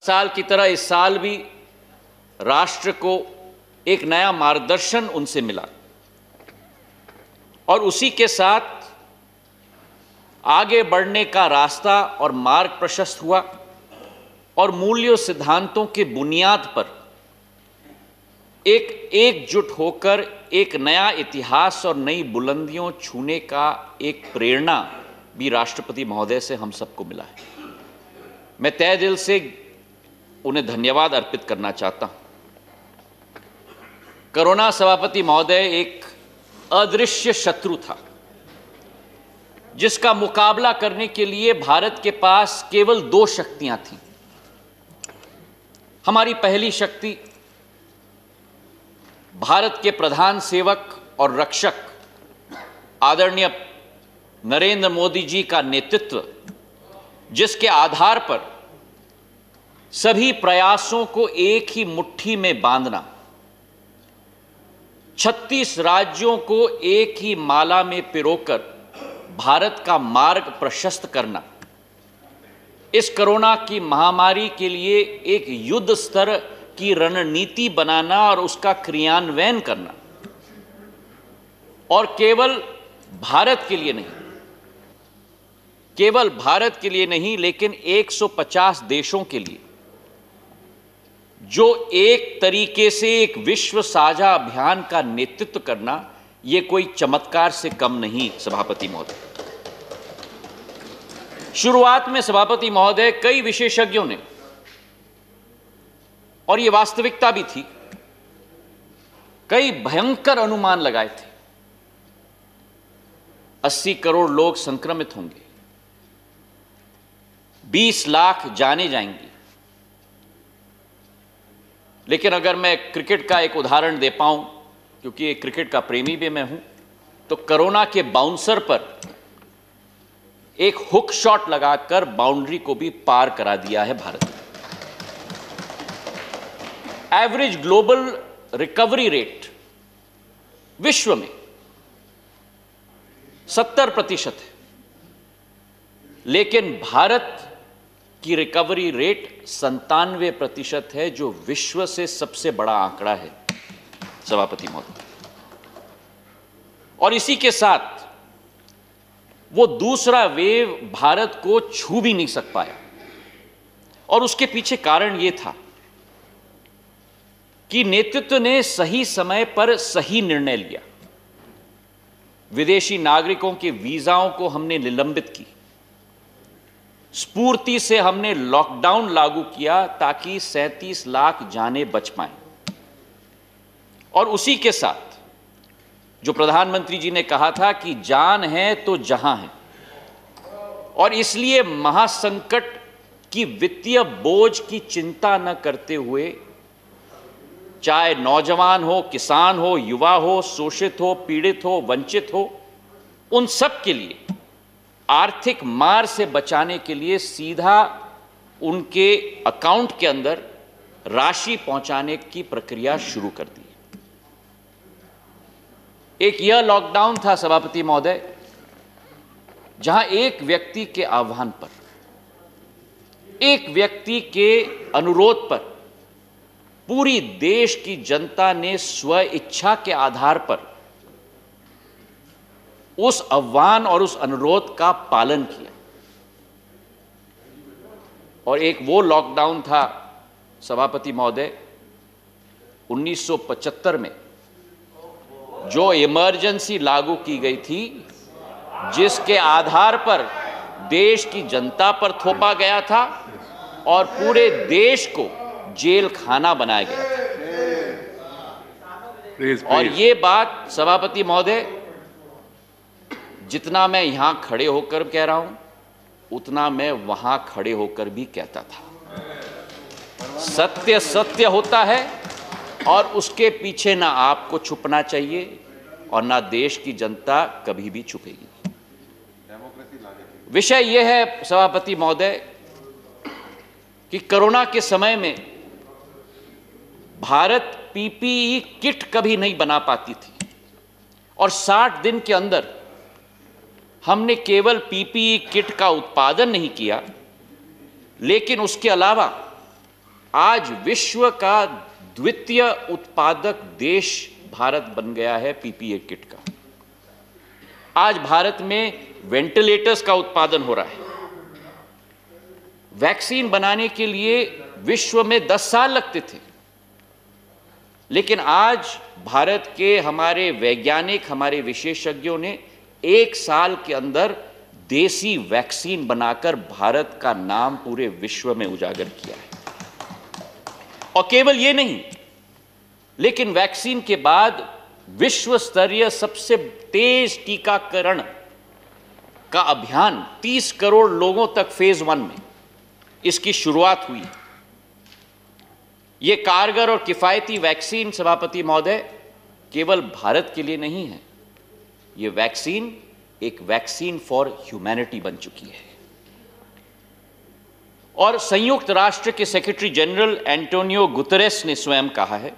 साल की तरह इस साल भी राष्ट्र को एक नया मार्गदर्शन उनसे मिला और उसी के साथ आगे बढ़ने का रास्ता और मार्ग प्रशस्त हुआ और मूल्यों सिद्धांतों के बुनियाद पर एकजुट होकर एक नया इतिहास और नई बुलंदियों छूने का एक प्रेरणा भी राष्ट्रपति महोदय से हम सबको मिला है। मैं तहे दिल से उन्हें धन्यवाद अर्पित करना चाहता हूं। कोरोना सभापति महोदय एक अदृश्य शत्रु था जिसका मुकाबला करने के लिए भारत के पास केवल दो शक्तियां थीं। हमारी पहली शक्ति भारत के प्रधान सेवक और रक्षक आदरणीय नरेंद्र मोदी जी का नेतृत्व, जिसके आधार पर सभी प्रयासों को एक ही मुट्ठी में बांधना, 36 राज्यों को एक ही माला में पिरोकर भारत का मार्ग प्रशस्त करना, इस कोरोना की महामारी के लिए एक युद्ध स्तर की रणनीति बनाना और उसका क्रियान्वयन करना, और केवल भारत के लिए नहीं लेकिन 150 देशों के लिए, जो एक तरीके से एक विश्व साझा अभियान का नेतृत्व करना, यह कोई चमत्कार से कम नहीं। सभापति महोदय, शुरुआत में सभापति महोदय कई विशेषज्ञों ने, और यह वास्तविकता भी थी, कई भयंकर अनुमान लगाए थे। 80 करोड़ लोग संक्रमित होंगे, 20 लाख जाने जाएंगी। लेकिन अगर मैं क्रिकेट का एक उदाहरण दे पाऊं, क्योंकि एक क्रिकेट का प्रेमी भी मैं हूं, तो कोरोना के बाउंसर पर एक हुक शॉट लगाकर बाउंड्री को भी पार करा दिया है भारत ने। एवरेज ग्लोबल रिकवरी रेट विश्व में 70% है, लेकिन भारत की रिकवरी रेट 97% है, जो विश्व से सबसे बड़ा आंकड़ा है। सभापति महोदय, और इसी के साथ वो दूसरा वेव भारत को छू भी नहीं सक पाया, और उसके पीछे कारण यह था कि नेतृत्व ने सही समय पर सही निर्णय लिया। विदेशी नागरिकों के वीजाओं को हमने निलंबित की, स्फूर्ति से हमने लॉकडाउन लागू किया ताकि 37 लाख जानें बच पाएं, और उसी के साथ जो प्रधानमंत्री जी ने कहा था कि जान है तो जहां है, और इसलिए महासंकट की वित्तीय बोझ की चिंता न करते हुए, चाहे नौजवान हो, किसान हो, युवा हो, शोषित हो, पीड़ित हो, वंचित हो, उन सब के लिए आर्थिक मार से बचाने के लिए सीधा उनके अकाउंट के अंदर राशि पहुंचाने की प्रक्रिया शुरू कर दी। एक यह लॉकडाउन था सभापति महोदय, जहां एक व्यक्ति के आह्वान पर, एक व्यक्ति के अनुरोध पर पूरी देश की जनता ने स्व इच्छा के आधार पर उस आह्वान और उस अनुरोध का पालन किया। और एक वो लॉकडाउन था सभापति महोदय 1975 में, जो इमरजेंसी लागू की गई थी, जिसके आधार पर देश की जनता पर थोपा गया था और पूरे देश को जेल खाना बनाया गया था। और ये बात सभापति महोदय, जितना मैं यहां खड़े होकर कह रहा हूं, उतना मैं वहां खड़े होकर भी कहता था। सत्य सत्य होता है, और उसके पीछे ना आपको छुपना चाहिए और ना देश की जनता कभी भी छुपेगी। विषय यह है सभापति महोदय कि कोरोना के समय में भारत पीपीई किट कभी नहीं बना पाती थी, और 60 दिन के अंदर हमने केवल पीपीई किट का उत्पादन नहीं किया, लेकिन उसके अलावा आज विश्व का द्वितीय उत्पादक देश भारत बन गया है पीपीई किट का। आज भारत में वेंटिलेटर्स का उत्पादन हो रहा है। वैक्सीन बनाने के लिए विश्व में 10 साल लगते थे, लेकिन आज भारत के हमारे वैज्ञानिक, हमारे विशेषज्ञों ने 1 साल के अंदर देसी वैक्सीन बनाकर भारत का नाम पूरे विश्व में उजागर किया है। और केवल ये नहीं, लेकिन वैक्सीन के बाद विश्व स्तरीय सबसे तेज टीकाकरण का अभियान 30 करोड़ लोगों तक फेज 1 में इसकी शुरुआत हुई। यह कारगर और किफायती वैक्सीन, सभापति महोदय, केवल भारत के लिए नहीं है। यह वैक्सीन एक वैक्सीन फॉर ह्यूमैनिटी बन चुकी है। और संयुक्त राष्ट्र के सेक्रेटरी जनरल एंटोनियो गुतेरेस ने स्वयं कहा है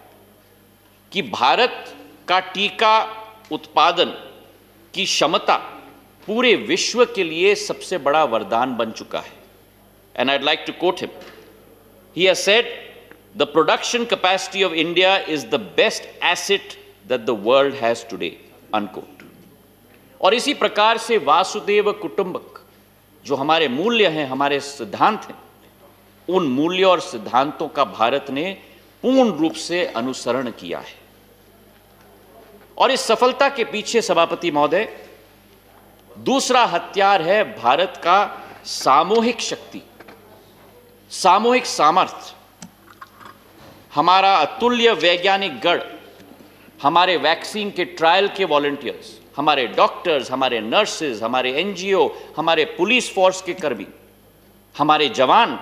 कि भारत का टीका उत्पादन की क्षमता पूरे विश्व के लिए सबसे बड़ा वरदान बन चुका है। And I'd like to quote him. He has said, "The production capacity of India is the best asset that the world has today." Unquote. और इसी प्रकार से वासुदेव कुटुंबक जो हमारे मूल्य हैं, हमारे सिद्धांत हैं, उन मूल्यों और सिद्धांतों का भारत ने पूर्ण रूप से अनुसरण किया है। और इस सफलता के पीछे, सभापति महोदय, दूसरा हथियार है भारत का सामूहिक शक्ति, सामूहिक सामर्थ्य, हमारा अतुल्य वैज्ञानिक गढ़, हमारे वैक्सीन के ट्रायल के वॉलंटियर्स, हमारे डॉक्टर्स, हमारे नर्सेज, हमारे एनजीओ, हमारे पुलिस फोर्स के कर्मी, हमारे जवान,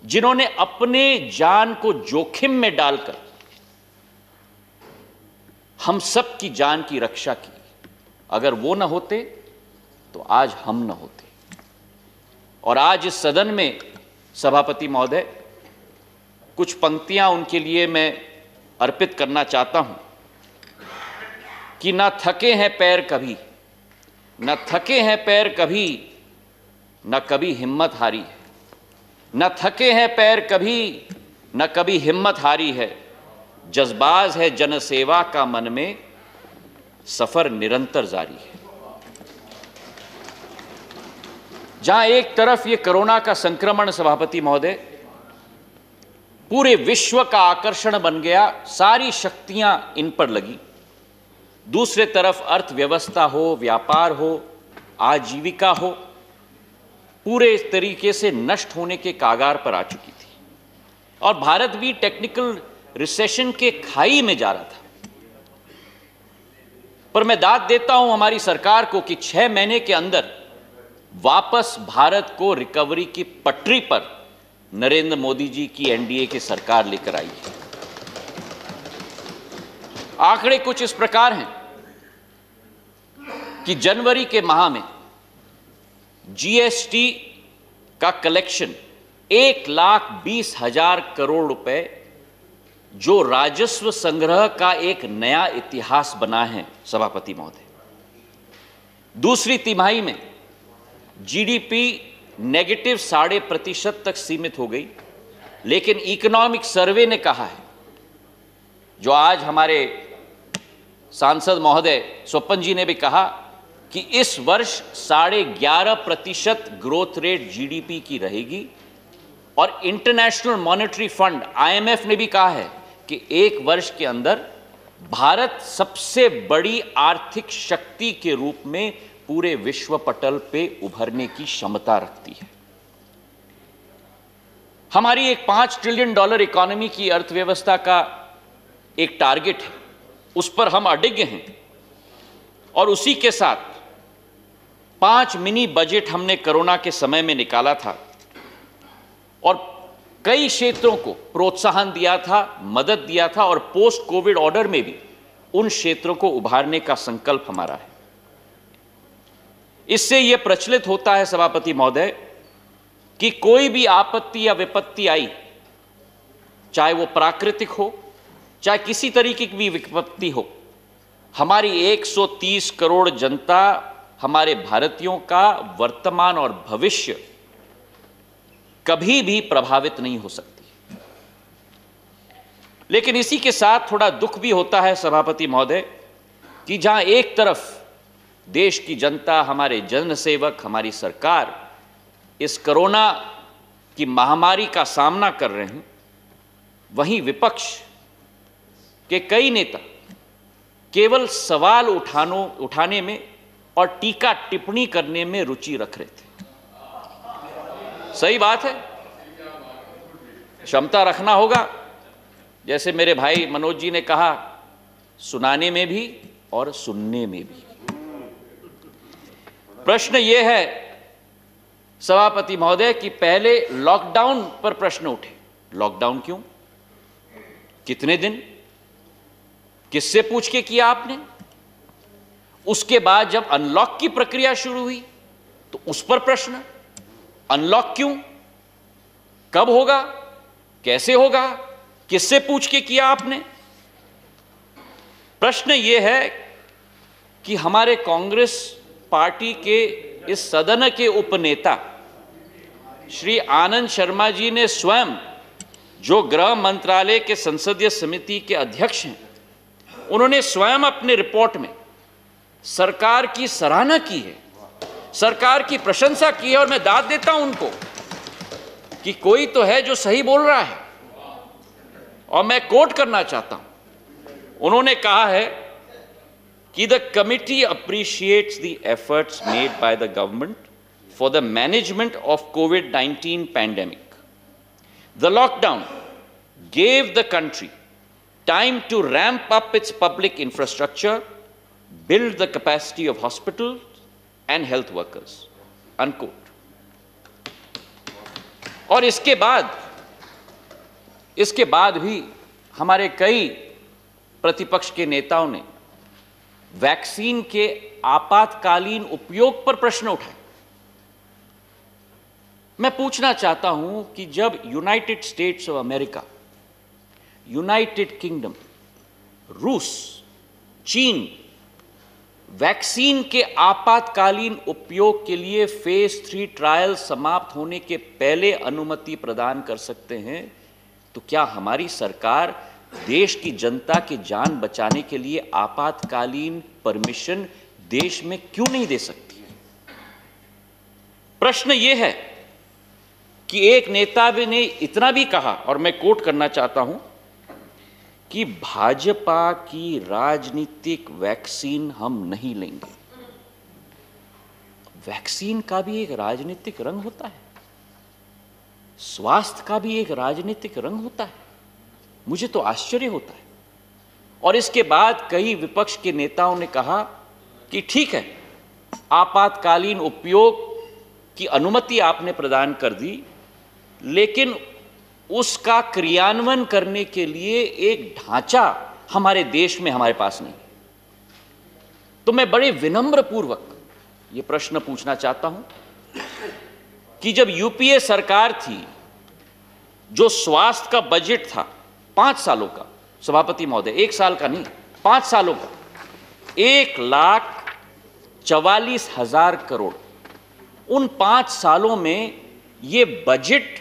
जिन्होंने अपने जान को जोखिम में डालकर हम सब की जान की रक्षा की। अगर वो न होते तो आज हम न होते। और आज इस सदन में, सभापति महोदय, कुछ पंक्तियां उनके लिए मैं अर्पित करना चाहता हूं कि न थके हैं पैर कभी, न थके हैं पैर कभी, न कभी हिम्मत हारी है। न थके हैं पैर कभी, न कभी हिम्मत हारी है। जज्बाज है जनसेवा का मन में, सफर निरंतर जारी है। जहां एक तरफ ये कोरोना का संक्रमण, सभापति महोदय, पूरे विश्व का आकर्षण बन गया, सारी शक्तियां इन पर लगी, दूसरे तरफ अर्थव्यवस्था हो, व्यापार हो, आजीविका हो, पूरे तरीके से नष्ट होने के कागार पर आ चुकी थी। और भारत भी टेक्निकल रिसेशन के खाई में जा रहा था। पर मैं दाद देता हूं हमारी सरकार को कि 6 महीने के अंदर वापस भारत को रिकवरी की पटरी पर नरेंद्र मोदी जी की एनडीए की सरकार लेकर आई है। आंकड़े कुछ इस प्रकार हैं कि जनवरी के माह में जीएसटी का कलेक्शन 1,20,000 करोड़ रुपए, जो राजस्व संग्रह का एक नया इतिहास बना है, सभापति महोदय। दूसरी तिमाही में जीडीपी नेगेटिव 0.5% तक सीमित हो गई, लेकिन इकोनॉमिक सर्वे ने कहा है, जो आज हमारे सांसद महोदय स्वपन जी ने भी कहा, कि इस वर्ष 11.5% ग्रोथ रेट जीडीपी की रहेगी। और इंटरनेशनल मॉनेटरी फंड आईएमएफ ने भी कहा है कि 1 वर्ष के अंदर भारत सबसे बड़ी आर्थिक शक्ति के रूप में पूरे विश्व पटल पे उभरने की क्षमता रखती है। हमारी एक $5 ट्रिलियन इकोनॉमी की अर्थव्यवस्था का एक टारगेट है, उस पर हम अडिग हैं। और उसी के साथ 5 मिनी बजट हमने कोरोना के समय में निकाला था और कई क्षेत्रों को प्रोत्साहन दिया था, मदद दिया था, और पोस्ट कोविड ऑर्डर में भी उन क्षेत्रों को उभारने का संकल्प हमारा है। इससे यह प्रचलित होता है, सभापति महोदय, कि कोई भी आपत्ति या विपत्ति आई, चाहे वो प्राकृतिक हो, चाहे किसी तरीके की भी विपत्ति हो, हमारी 130 करोड़ जनता, हमारे भारतीयों का वर्तमान और भविष्य कभी भी प्रभावित नहीं हो सकती। लेकिन इसी के साथ थोड़ा दुख भी होता है सभापति महोदय कि जहां एक तरफ देश की जनता, हमारे जनसेवक, हमारी सरकार इस कोरोना की महामारी का सामना कर रहे हैं, वहीं विपक्ष के कई नेता केवल सवाल उठाने में और टीका टिप्पणी करने में रुचि रख रहे थे। सही बात है, क्षमता रखना होगा, जैसे मेरे भाई मनोज जी ने कहा, सुनाने में भी और सुनने में भी। प्रश्न यह है सभापति महोदय कि पहले लॉकडाउन पर प्रश्न उठे। लॉकडाउन क्यों, कितने दिन, किससे पूछ के किया आपने? उसके बाद जब अनलॉक की प्रक्रिया शुरू हुई तो उस पर प्रश्न, अनलॉक क्यों, कब होगा, कैसे होगा, किससे पूछ के किया आपने? प्रश्न यह है कि हमारे कांग्रेस पार्टी के इस सदन के उपनेता श्री आनंद शर्मा जी ने स्वयं, जो गृह मंत्रालय के संसदीय समिति के अध्यक्ष हैं, उन्होंने स्वयं अपने रिपोर्ट में सरकार की सराहना की है, सरकार की प्रशंसा की है। और मैं दाद देता हूं उनको कि कोई तो है जो सही बोल रहा है। और मैं कोट करना चाहता हूं, उन्होंने कहा है कि the committee appreciates the efforts made by the government for the management of COVID-19 pandemic. The lockdown gave the country time to ramp up its public infrastructure, build the capacity of hospitals and health workers. Unquote. और इसके बाद भी हमारे कई प्रतिपक्ष के नेताओं ने वैक्सीन के आपातकालीन उपयोग पर प्रश्न उठाए। मैं पूछना चाहता हूं कि जब United states of America, United kingdom, रूस, चीन वैक्सीन के आपातकालीन उपयोग के लिए फेज 3 ट्रायल समाप्त होने के पहले अनुमति प्रदान कर सकते हैं, तो क्या हमारी सरकार देश की जनता की जान बचाने के लिए आपातकालीन परमिशन देश में क्यों नहीं दे सकती? प्रश्न यह है कि एक नेता ने इतना भी कहा, और मैं कोट करना चाहता हूं, कि भाजपा की राजनीतिक वैक्सीन हम नहीं लेंगे। वैक्सीन का भी एक राजनीतिक रंग होता है, स्वास्थ्य का भी एक राजनीतिक रंग होता है। मुझे तो आश्चर्य होता है। और इसके बाद कई विपक्ष के नेताओं ने कहा कि ठीक है, आपातकालीन उपयोग की अनुमति आपने प्रदान कर दी, लेकिन उसका क्रियान्वयन करने के लिए एक ढांचा हमारे देश में हमारे पास नहीं। तो मैं बड़े विनम्र पूर्वक यह प्रश्न पूछना चाहता हूं कि जब यूपीए सरकार थी, जो स्वास्थ्य का बजट था 5 सालों का, सभापति महोदय 1 साल का नहीं, 5 सालों का 1,44,000 करोड़, उन 5 सालों में ये बजट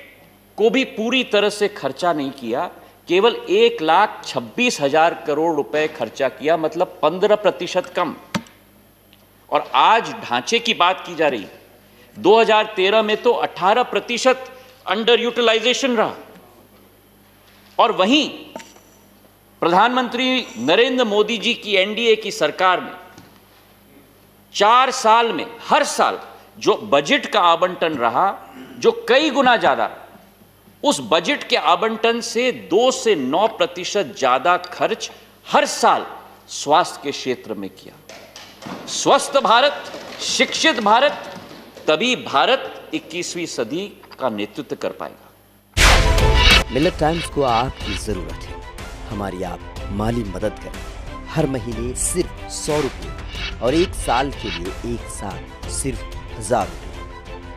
को भी पूरी तरह से खर्चा नहीं किया, केवल 1,26,000 करोड़ रुपए खर्चा किया, मतलब 15% कम। और आज ढांचे की बात की जा रही है, 2013 में तो 18% अंडर यूटिलाइजेशन रहा। और वहीं प्रधानमंत्री नरेंद्र मोदी जी की एनडीए की सरकार में 4 साल में हर साल जो बजट का आवंटन रहा, जो कई गुना ज्यादा, उस बजट के आवंटन से 2 से 9% ज्यादा खर्च हर साल स्वास्थ्य के क्षेत्र में किया। स्वस्थ भारत, शिक्षित भारत, तभी भारत 21वीं सदी का नेतृत्व कर पाएगा। मिलत टाइम्स को आपकी जरूरत है, हमारी आप माली मदद करें। हर महीने सिर्फ 100 रुपये और 1 साल के लिए एक साथ सिर्फ 1000 रुपये।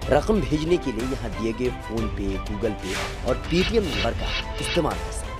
रकम भेजने के लिए यहाँ दिए गए फोन पे, गूगल पे और पेटीएम नंबर का इस्तेमाल कर सकते हैं।